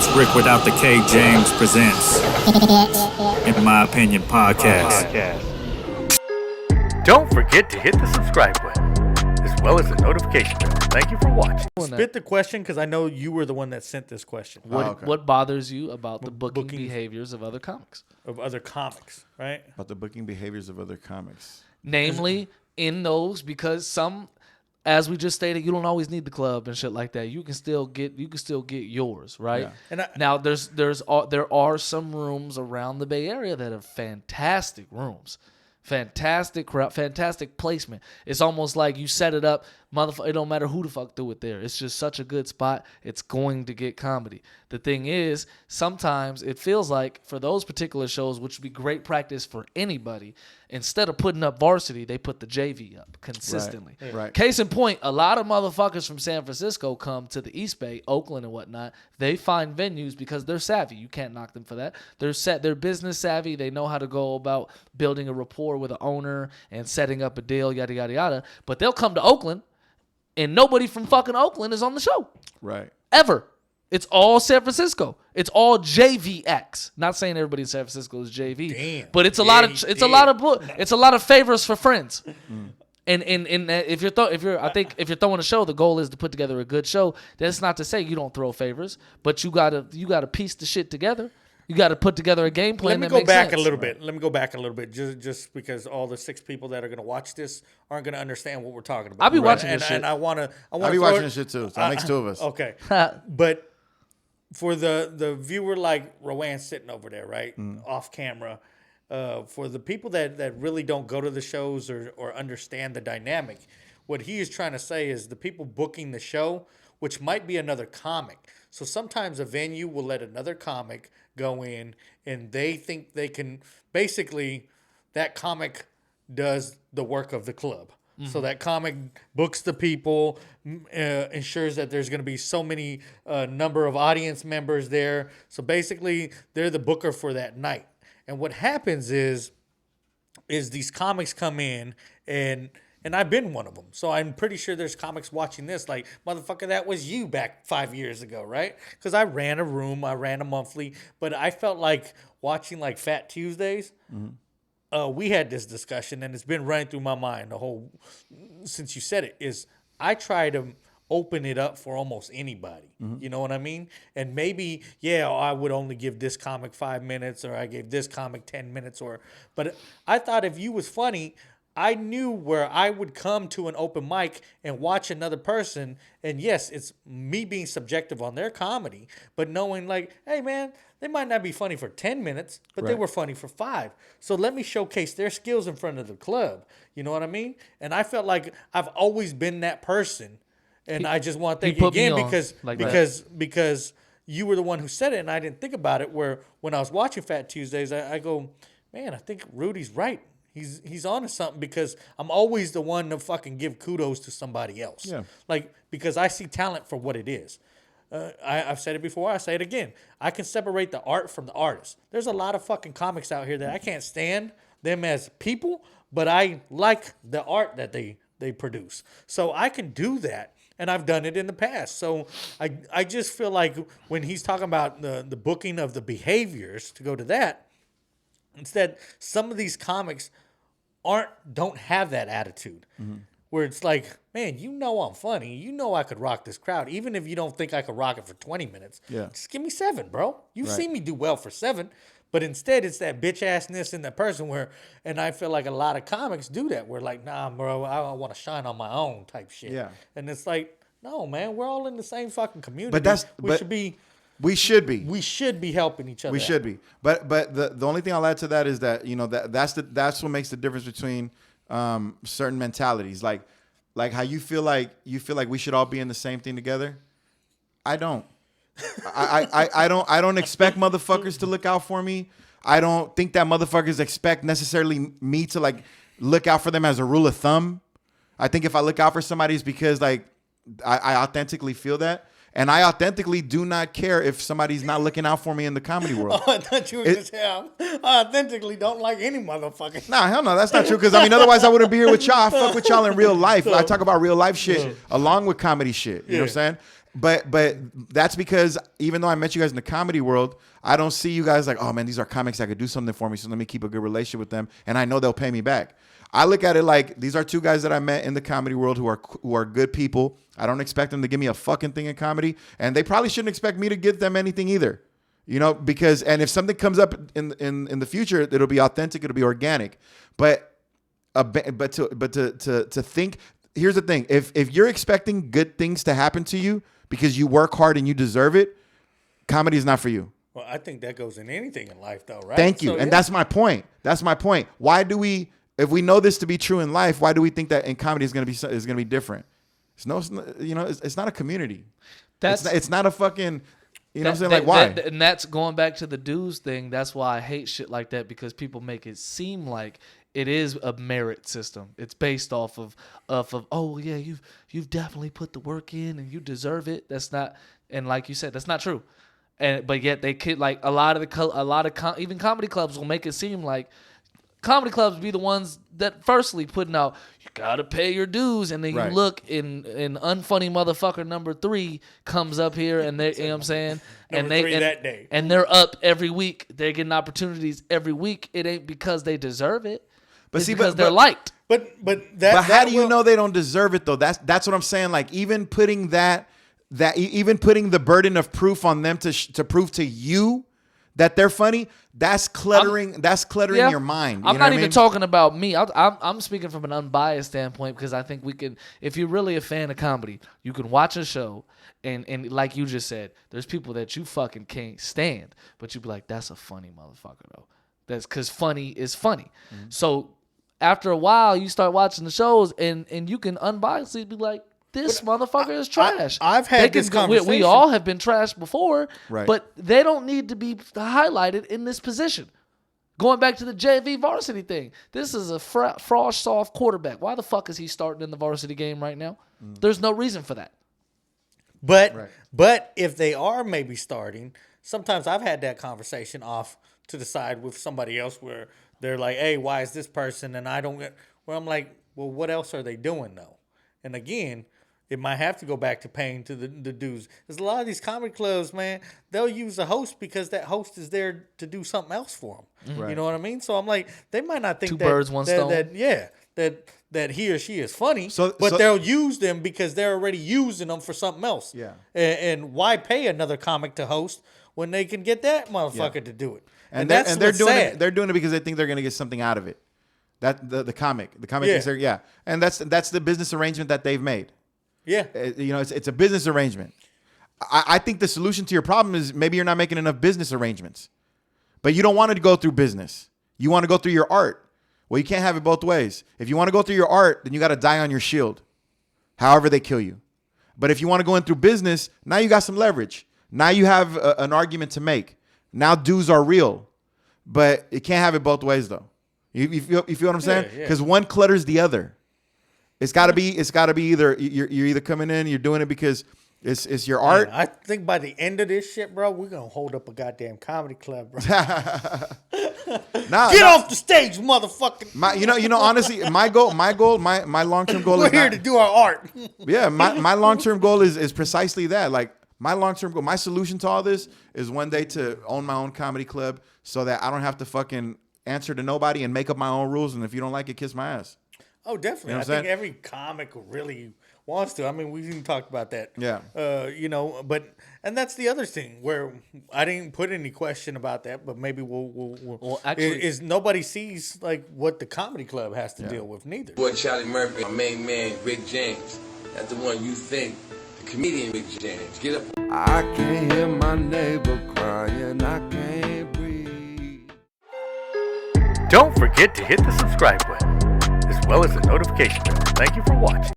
It's Rick without the K. James presents In My Opinion Podcast. Don't forget to hit the subscribe button, as well as the notification bell. Thank you for watching. Spit the question, because I know you were the one that sent this question. What bothers you about the booking behaviors of other comics? Of other comics, right? About the booking behaviors of other comics. Namely, in those, because some, as we just stated, you don't always need the club and shit like that. You can still get yours, right? Yeah. And there are some rooms around the Bay Area that are fantastic rooms. Fantastic crowd, fantastic placement. It's almost like you set it up, motherfucker. It don't matter who the fuck do it there. It's just such a good spot. It's going to get comedy. The thing is, sometimes it feels like for those particular shows, which would be great practice for anybody, instead of putting up varsity, they put the JV up consistently. Right. Case in point, a lot of motherfuckers from San Francisco come to the East Bay, Oakland and whatnot. They find venues because they're savvy. You can't knock them for that. They're business savvy. They know how to go about building a rapport with an owner and setting up a deal, yada, yada, yada. But they'll come to Oakland and nobody from fucking Oakland is on the show. Right. Ever. It's all San Francisco. It's all JVX. Not saying everybody in San Francisco is JV, Damn. but it's a lot of favors for friends. And if you're throwing a show, the goal is to put together a good show. That's not to say you don't throw favors, but you gotta piece the shit together. You got to put together a game plan. Let me go back a little bit, just because all the 6 people that are going to watch this aren't going to understand what we're talking about. I'll be watching this shit. And I want to. I'll be watching this shit too. So that makes 2 of us. Okay, but for the viewer like Rowan sitting over there, right, off camera, for the people that really don't go to the shows or understand the dynamic, what he is trying to say is the people booking the show, which might be another comic. So sometimes a venue will let another comic go in and they think they can, basically that comic does the work of the club. So that comic books the people, ensures that there's going to be so many number of audience members there. So basically they're the booker for that night. And what happens is these comics come in and I've been one of them. So I'm pretty sure there's comics watching this like, motherfucker, that was you back 5 years ago, right? Because I ran a room, I ran a monthly, but I felt like watching like Fat Tuesdays. We had this discussion and it's been running through my mind since you said it, is I try to open it up for almost anybody. You know what I mean? And maybe, I would only give this comic 5 minutes, or I gave this comic 10 minutes, but I thought if you was funny, I knew where I would come to an open mic and watch another person. And yes, it's me being subjective on their comedy, but knowing like, hey man, they might not be funny for 10 minutes, but they were funny for 5. So let me showcase their skills in front of the club. You know what I mean? And I felt like I've always been that person. And I just want to thank you again because you were the one who said it and I didn't think about it, where when I was watching Fat Tuesdays, I go, man, I think Rudy's right. He's on to something, because I'm always the one to fucking give kudos to somebody else. Yeah. Like, because I see talent for what it is. I've said it before. I say it again. I can separate the art from the artist. There's a lot of fucking comics out here that I can't stand them as people, but I like the art that they produce. So I can do that. And I've done it in the past. So I just feel like when he's talking about the booking of the behaviors, to go to that, instead, some of these comics don't have that attitude, where it's like, man, I'm funny. I could rock this crowd. Even if you don't think I could rock it for 20 minutes, just give me 7, bro. You've seen me do well for 7. But instead, it's that bitch-assness in that person and I feel like a lot of comics do that. We're like, nah, bro, I want to shine on my own type shit. Yeah. And it's like, no, man, we're all in the same fucking community. We should be helping each other. We should be. But the only thing I'll add to that is that, that's what makes the difference between certain mentalities. Like how you feel like we should all be in the same thing together. I don't. I don't expect motherfuckers to look out for me. I don't think that motherfuckers expect necessarily me to like look out for them as a rule of thumb. I think if I look out for somebody, it's because like I authentically feel that. And I authentically do not care if somebody's not looking out for me in the comedy world. I thought you were just saying, I authentically don't like any motherfucker. Nah, hell no, that's not true. Because, otherwise I wouldn't be here with y'all. I fuck with y'all in real life. I talk about real life shit along with comedy shit. You know what I'm saying? But that's because even though I met you guys in the comedy world, I don't see you guys like, oh man, these are comics that could do something for me, so let me keep a good relationship with them, and I know they'll pay me back. I look at it like these are two guys that I met in the comedy world who are good people. I don't expect them to give me a fucking thing in comedy, and they probably shouldn't expect me to give them anything either. You know, because and if something comes up in the future, it'll be authentic, it'll be organic. But to think, here's the thing: if you're expecting good things to happen to you because you work hard and you deserve it, comedy is not for you. Well, I think that goes in anything in life, though, right? Thank you, So, and that's my point. That's my point. Why do we, if we know this to be true in life, why do we think that in comedy is going to be different? It's not a community. It's not a fucking. You know what I'm saying? Like, why? And that's going back to the dudes thing. That's why I hate shit like that, because people make it seem like it is a merit system. It's based off of oh yeah, you've definitely put the work in and you deserve it. That's not, and like you said, that's not true. But yet they could, like, even comedy clubs will make it seem like comedy clubs be the ones that firstly putting out, you gotta pay your dues, and then you look in unfunny motherfucker number 3 comes up here, and they, you know what I'm saying, and they're up every week. They're getting opportunities every week. It ain't because they deserve it, but because they're liked. But how do you know they don't deserve it though? That's what I'm saying. Like, even putting even putting the burden of proof on them to prove to you that they're funny, that's cluttering your mind. I'm not even talking about me. I'm speaking from an unbiased standpoint, because I think we can, if you're really a fan of comedy, you can watch a show and like you just said, there's people that you fucking can't stand, but you be like, that's a funny motherfucker though. That's because funny is funny. Mm-hmm. So after a while, you start watching the shows and you can unbiasedly be like, this motherfucker is trash. I've had this conversation. We all have been trash before, right, but they don't need to be highlighted in this position. Going back to the JV varsity thing, this is a Frosh soft quarterback. Why the fuck is he starting in the varsity game right now? There's no reason for that. But if they are maybe starting, sometimes I've had that conversation off to the side with somebody else where they're like, hey, why is this person? And I don't get, where I'm like, well, what else are they doing though? And again, it might have to go back to paying to the dues. There's a lot of these comedy clubs, man, they'll use a host because that host is there to do something else for them. Right. You know what I mean? So I'm like, they might not think Two birds, one stone. That he or she is funny, but they'll use them because they're already using them for something else. Yeah. And why pay another comic to host when they can get that motherfucker to do it? And they're doing it. They're doing it because they think they're going to get something out of it. That the comic thinks they're and that's the business arrangement that they've made. Yeah, it's a business arrangement. I think the solution to your problem is maybe you're not making enough business arrangements, but you don't want to go through business. You want to go through your art. Well, you can't have it both ways. If you want to go through your art, then you got to die on your shield, however they kill you. But if you want to go in through business, now you got some leverage. Now you have an argument to make. Now dues are real, but it can't have it both ways though. You feel what I'm saying? Because one clutters the other. It's got to be either you're either coming in, you're doing it because it's your art. Man, I think by the end of this shit, bro, we're gonna hold up a goddamn comedy club, bro. Get off the stage, motherfucker. Honestly, my long-term goal we're here to do our art. Yeah, my long-term goal is precisely that. Like, my long-term goal, my solution to all this is one day to own my own comedy club so that I don't have to fucking answer to nobody and make up my own rules. And if you don't like it, kiss my ass. Oh, definitely. You know I think every comic really wants to. I mean, we've even talked about that. Yeah. And that's the other thing where I didn't put any question about that, but maybe we'll actually is nobody sees like what the comedy club has to deal with neither. Boy, Charlie Murphy, my main man, Rick James. That's the one you think, the comedian Rick James. Get up. I can't hear my neighbor crying. I can't breathe. Don't forget to hit the subscribe button, as well as the notification bell. Thank you for watching.